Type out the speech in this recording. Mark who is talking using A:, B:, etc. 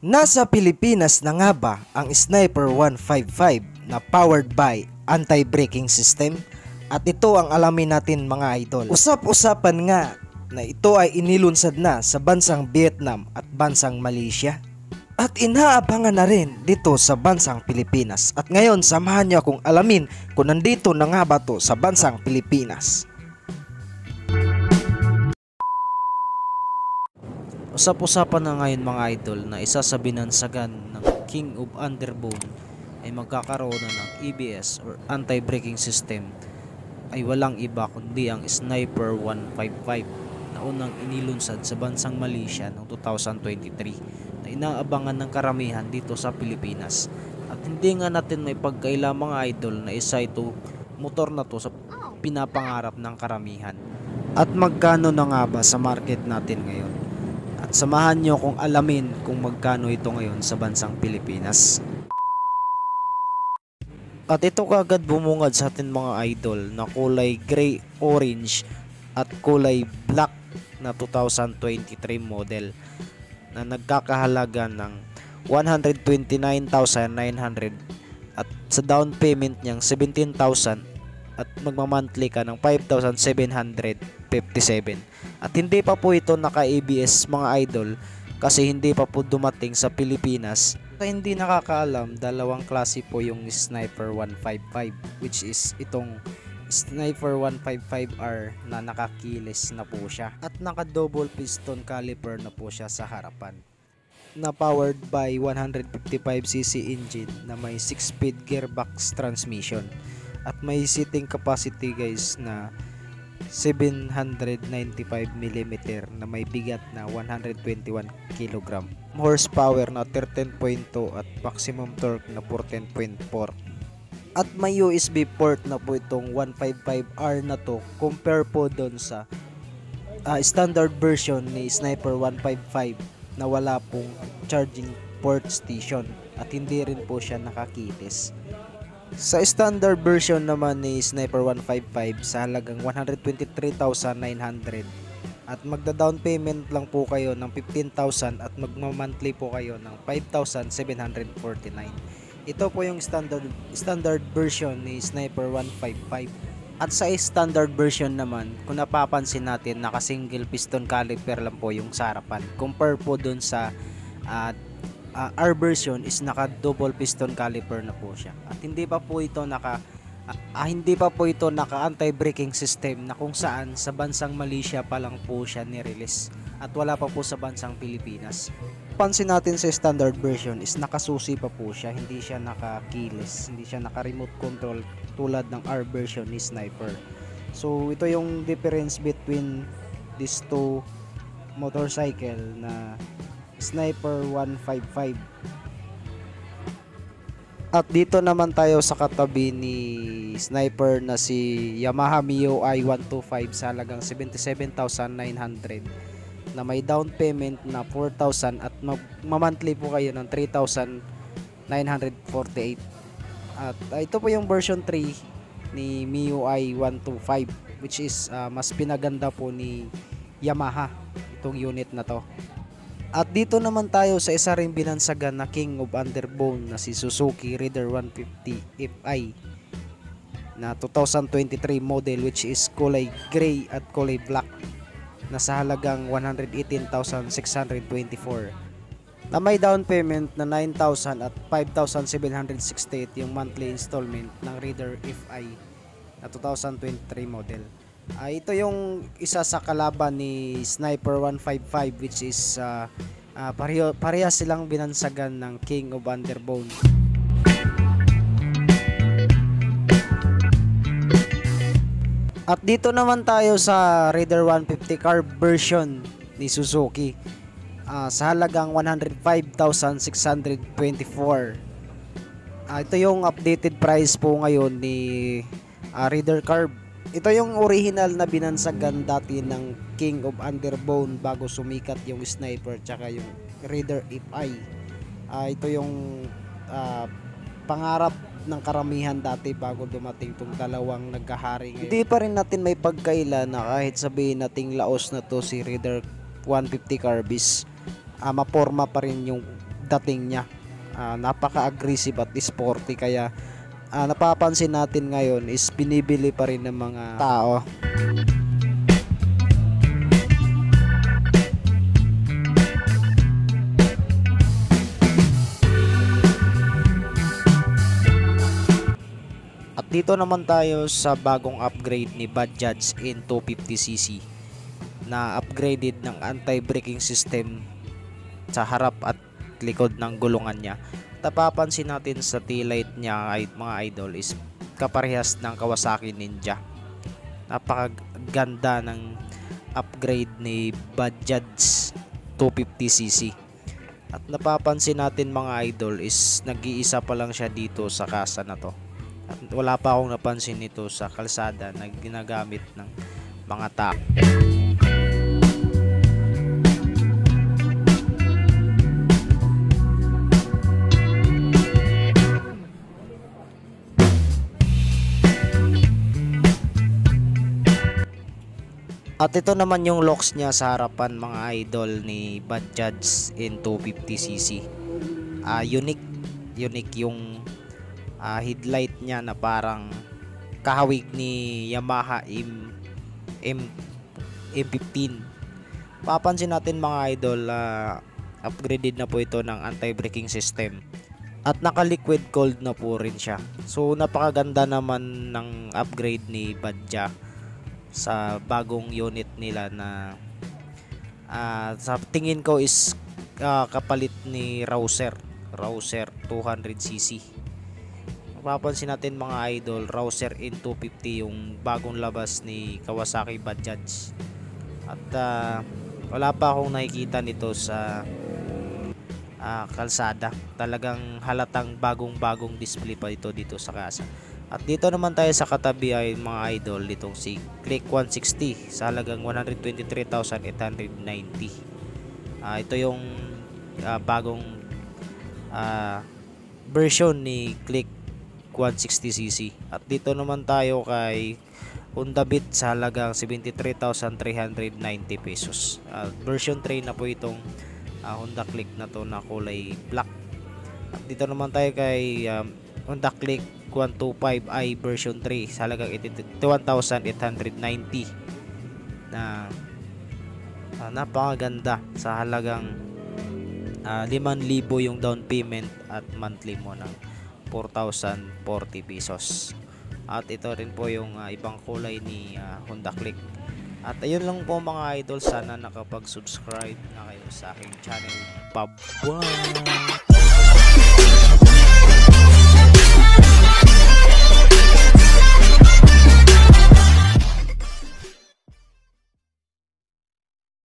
A: Nasa Pilipinas na nga ba ang Sniper 155 na powered by anti-braking system? At ito ang alamin natin mga idol. Usap-usapan nga na ito ay inilunsad na sa bansang Vietnam at bansang Malaysia. At inaabangan na rin dito sa bansang Pilipinas. At ngayon samahan niyo akong alamin kung nandito na nga ba to sa bansang Pilipinas. Usap-usapan na ngayon mga idol na isa sa binansagan ng King of Underbone ay magkakaroon na ng ABS or anti-braking system ay walang iba kundi ang Sniper 155 na unang inilunsad sa bansang Malaysia noong 2023 na inaabangan ng karamihan dito sa Pilipinas. At hindi nga natin may pagkaila mga idol na isa ito motor na to sa pinapangarap ng karamihan. At magkano na nga ba sa market natin ngayon? At samahan nyo kung alamin kung magkano ito ngayon sa bansang Pilipinas. At ito kagad bumungad sa atin mga idol na kulay gray orange at kulay black na 2023 model na nagkakahalaga ng 129,900 at sa down payment niyang 17,000 at magmamonthly ka ng 5,757. At hindi pa po ito naka-ABS mga idol kasi hindi pa po dumating sa Pilipinas. Sa hindi nakakaalam, dalawang klase po yung Sniper 155 which is itong Sniper 155R na nakakilis na po siya at naka double piston caliper na po siya sa harapan, na powered by 155cc engine na may 6-speed gearbox transmission at may seating capacity guys na 795mm na may bigat na 121 kg, horsepower na 13.2 at maximum torque na 14.4. At may USB port na po itong 155R na to compare po doon sa standard version ni Sniper 155 na wala pong charging port station at hindi rin po siya nakakitis. Sa standard version naman ni Sniper 155 sa halagang 123,900 at magda-down payment lang po kayo ng 15,000 at magma-monthly po kayo ng 5,749. Ito po yung standard version ni Sniper 155. At sa standard version naman, kung napapansin natin, naka single piston caliper lang po yung sa harapan. Compare po dun sa R version is naka double piston caliper na po siya. At hindi pa po ito naka anti-braking system na kung saan sa bansang Malaysia pa lang po siya ni-release at wala pa po sa bansang Pilipinas. Pansin natin sa standard version is nakasusi pa po siya, hindi siya naka-keyless, hindi siya naka-remote control tulad ng R version ni Sniper. So ito yung difference between these two motorcycle na Sniper 155. At dito naman tayo sa katabi ni Sniper na si Yamaha MIUI 125 sa halagang 77,900 na may down payment na 4,000 at monthly po kayo ng 3,948. At ito po yung version 3 ni MIUI 125 which is mas pinaganda po ni Yamaha itong unit na to. At dito naman tayo sa isa ring binansagan na King of Underbone na si Suzuki Raider 150 Fi na 2023 model which is kulay gray at kulay black na sa halagang 118,624 na may down payment na 9,000 at 5,768 yung monthly installment ng Raider Fi na 2023 model. Ito yung isa sa kalaban ni Sniper 155 which is parehas silang binansagan ng King of Underbone. At dito naman tayo sa Raider 150 carb version ni Suzuki sa halagang 105,624. Ito yung updated price po ngayon ni Raider carb. Ito yung original na binansagan dati ng King of Underbone bago sumikat yung Sniper tsaka yung Raider Fi. Ito yung pangarap ng karamihan dati bago dumating tong dalawang nagkahari ngayon. Hindi pa rin natin may pagkaila na kahit sabihin nating laos na to si Raider 150 Carbis, maporma pa rin yung dating niya. Napaka-aggressive at sporty, kaya napapansin natin ngayon is binibili pa rin ng mga tao. At dito naman tayo sa bagong upgrade ni Bajaj N250cc na upgraded ng anti-braking system sa harap at likod ng gulungan niya. Napapansin natin sa tail light niya ay mga idol is kaparehas ng Kawasaki Ninja. Napakaganda ng upgrade ni Bajaj 250cc. At napapansin natin mga idol is nag-iisa pa lang siya dito sa kasa na to. At wala pa akong napansin nito sa kalsada na ginagamit ng mga tao. At ito naman yung locks niya sa harapan mga idol ni Bajaj N250cc. Unique yung headlight niya na parang kahawig ni Yamaha M15. Papansin natin mga idol, upgraded na po ito ng anti-braking system at naka-liquid cooled na po rin siya. So napakaganda naman ng upgrade ni Bajaj sa bagong unit nila na sa tingin ko is kapalit ni Rouser 200cc. Mapapansin natin mga idol, Rouser N250 yung bagong labas ni Kawasaki Bajaj. At wala pa akong nakikita nito sa kalsada. Talagang halatang bagong display pa ito dito sa kasa. At dito naman tayo sa katabi ay mga idol, itong si Click 160 sa halagang 123,890. Ito yung bagong version ni Click 160cc. At dito naman tayo kay Honda Beat sa halagang 73,390 pesos. Version 3 na po itong Honda Click na to na kulay black. At dito naman tayo kay Honda Click 125i version 3 sa halagang 81,890 na napakaganda sa halagang 5,000 yung down payment at monthly mo ng 4,040 pesos. At ito rin po yung ibang kulay ni Honda Click. At ayun lang po mga idol, sana nakapag-subscribe na kayo sa aking channel. Bye-bye!